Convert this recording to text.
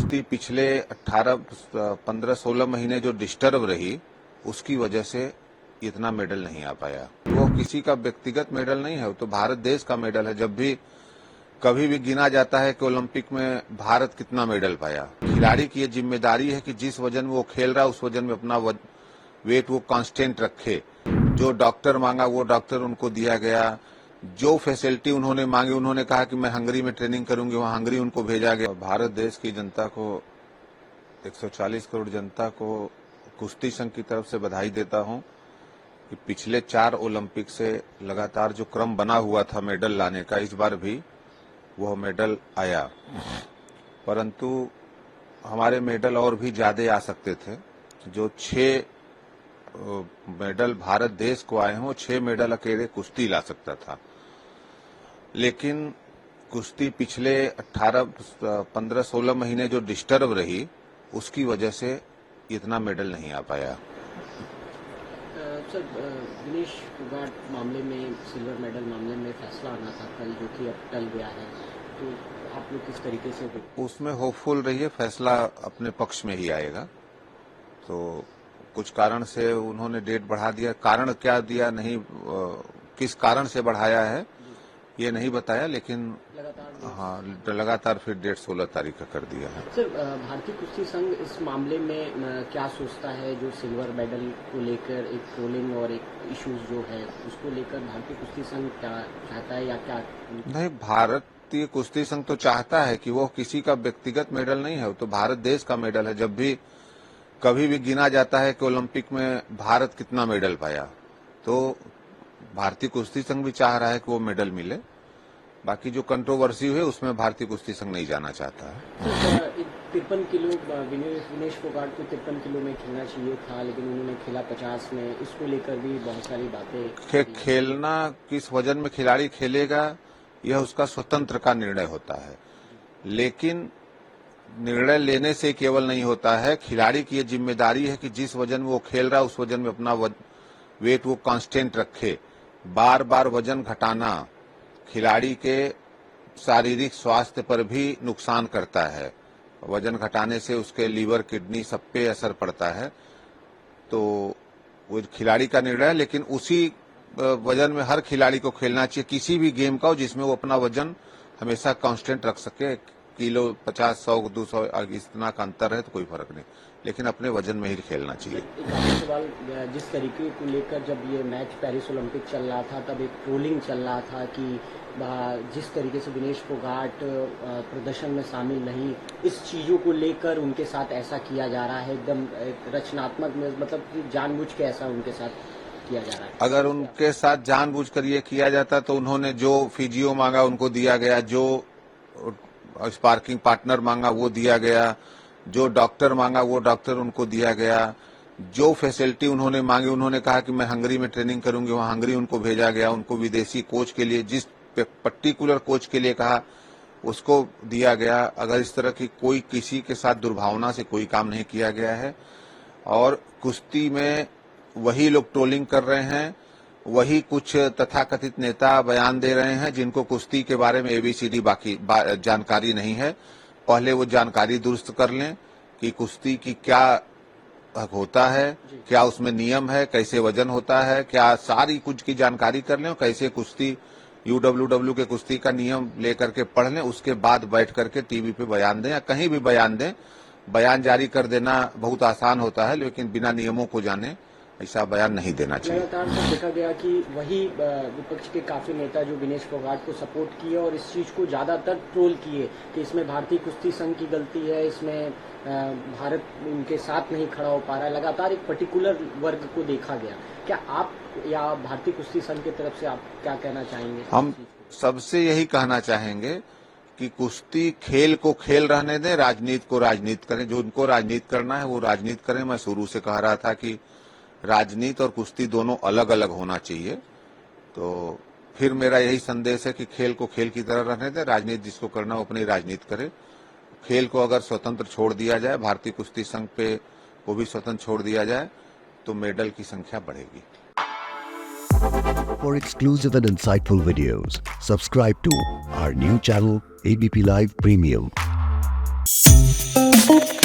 कुश्ती पिछले 15-16 महीने जो डिस्टर्ब रही, उसकी वजह से इतना मेडल नहीं आ पाया। वो किसी का व्यक्तिगत मेडल नहीं है, वो तो भारत देश का मेडल है। जब भी कभी भी गिना जाता है कि ओलंपिक में भारत कितना मेडल पाया, खिलाड़ी की ये जिम्मेदारी है कि जिस वजन में वो खेल रहा है उस वजन में अपना वेट वो कांस्टेंट रखे। जो डॉक्टर मांगा वो डॉक्टर उनको दिया गया, जो फैसिलिटी उन्होंने मांगी, उन्होंने कहा कि मैं हंगरी में ट्रेनिंग करूंगी, वहां हंगरी उनको भेजा गया। भारत देश की जनता को, 140 करोड़ जनता को कुश्ती संघ की तरफ से बधाई देता हूं कि पिछले 4 ओलंपिक से लगातार जो क्रम बना हुआ था मेडल लाने का, इस बार भी वह मेडल आया। परंतु हमारे मेडल और भी ज्यादा आ सकते थे। जो 6 मेडल भारत देश को आए हैं, वो 6 मेडल अकेले कुश्ती ला सकता था, लेकिन कुश्ती पिछले 15-16 महीने जो डिस्टर्ब रही, उसकी वजह से इतना मेडल नहीं आ पाया। सर, विनेश फोगाट मामले में, सिल्वर मेडल मामले में फैसला आना था कल, जो कि अब टल गया है, तो आप लोग किस तरीके से उसमें होपफुल रहिए, फैसला अपने पक्ष में ही आएगा। तो कुछ कारण से उन्होंने डेट बढ़ा दिया, कारण क्या दिया नहीं, किस कारण से बढ़ाया है ये नहीं बताया, लेकिन लगातार फिर डेट 16 तारीख का कर दिया है। सर, भारतीय कुश्ती संघ इस मामले में क्या सोचता है, जो सिल्वर मेडल को लेकर एक ट्रोलिंग और एक इश्यूज जो है उसको लेकर भारतीय कुश्ती संघ क्या चाहता है या क्या नहीं? भारतीय कुश्ती संघ तो चाहता है कि वो किसी का व्यक्तिगत मेडल नहीं है, वो तो भारत देश का मेडल है। जब भी कभी भी गिना जाता है कि ओलंपिक में भारत कितना मेडल पाया, तो भारतीय कुश्ती संघ भी चाह रहा है कि वो मेडल मिले। बाकी जो कंट्रोवर्सी हुई उसमें भारतीय कुश्ती संघ नहीं जाना चाहता है। 53 किलो विनेश फोगाट को 53 किलो में खेलना चाहिए था, लेकिन उन्होंने खेला 50 में। इसको लेकर भी बहुत सारी बातें। खेलना किस वजन में खिलाड़ी खेलेगा यह उसका स्वतंत्र का निर्णय होता है, लेकिन निर्णय लेने से केवल नहीं होता है। खिलाड़ी की यह जिम्मेदारी है कि जिस वजन में वो खेल रहा है उस वजन में अपना वेट वो कांस्टेंट रखे। बार बार वजन घटाना खिलाड़ी के शारीरिक स्वास्थ्य पर भी नुकसान करता है। वजन घटाने से उसके लीवर, किडनी सब पे असर पड़ता है। तो वो खिलाड़ी का निर्णय है, लेकिन उसी वजन में हर खिलाड़ी को खेलना चाहिए, किसी भी गेम का हो जिसमें वो अपना वजन हमेशा कांस्टेंट रख सके। किलो 50, 100, 200 इतना का अंतर है तो कोई फर्क नहीं, लेकिन अपने वजन में ही खेलना चाहिए। एक सवाल, जिस तरीके को लेकर जब ये मैच पेरिस ओलंपिक चल रहा था, तब एक ट्रोलिंग चल रहा था कि जिस तरीके से विनेश फोगाट प्रदर्शन में शामिल नहीं, इस चीजों को लेकर उनके साथ ऐसा किया जा रहा है, एकदम रचनात्मक, मतलब जानबूझ के ऐसा उनके साथ किया जा रहा है। अगर उनके साथ जानबूझकर ये किया जाता तो उन्होंने जो फिजियो मांगा उनको दिया गया, जो स्पार्किंग पार्टनर मांगा वो दिया गया, जो डॉक्टर मांगा वो डॉक्टर उनको दिया गया, जो फैसिलिटी उन्होंने मांगी, उन्होंने कहा कि मैं हंगरी में ट्रेनिंग करूंगी, वहां हंगरी उनको भेजा गया। उनको विदेशी कोच के लिए, जिस पर्टिकुलर कोच के लिए कहा उसको दिया गया। अगर इस तरह की कोई किसी के साथ दुर्भावना से कोई काम नहीं किया गया है, और कुश्ती में वही लोग ट्रोलिंग कर रहे हैं, वही कुछ तथाकथित नेता बयान दे रहे हैं जिनको कुश्ती के बारे में ABCD बाकी जानकारी नहीं है। पहले वो जानकारी दुरुस्त कर लें कि कुश्ती की क्या होता है, क्या उसमें नियम है, कैसे वजन होता है, क्या सारी कुछ की जानकारी कर लें, और कैसे कुश्ती UWW के कुश्ती का नियम लेकर के पढ़ लें। उसके बाद बैठ करके टीवी पे बयान दें या कहीं भी बयान दें। बयान जारी कर देना बहुत आसान होता है, लेकिन बिना नियमों को जाने ऐसा बयान नहीं देना चाहिए। लगातार देखा गया कि वही विपक्ष के काफी नेता जो विनेश फोगाट को सपोर्ट किए और इस चीज को ज्यादातर ट्रोल किए कि इसमें भारतीय कुश्ती संघ की गलती है, इसमें भारत उनके साथ नहीं खड़ा हो पा रहा है। लगातार एक पर्टिकुलर वर्ग को देखा गया। क्या आप या भारतीय कुश्ती संघ की तरफ से आप क्या कहना चाहेंगे? हम सबसे यही कहना चाहेंगे कि कुश्ती खेल को खेल रहने दें, राजनीति को राजनीति करें। जो उनको राजनीति करना है वो राजनीति करें। मैं शुरू से कह रहा था कि राजनीति और कुश्ती दोनों अलग अलग होना चाहिए। तो फिर मेरा यही संदेश है कि खेल को खेल की तरह रहने दें, राजनीति जिसको करना हो अपनी राजनीति करे। खेल को अगर स्वतंत्र छोड़ दिया जाए, भारतीय कुश्ती संघ पे वो भी स्वतंत्र छोड़ दिया जाए, तो मेडल की संख्या बढ़ेगी। For exclusive and insightful videos, subscribe to our new channel ABP Live Premium. Thank you.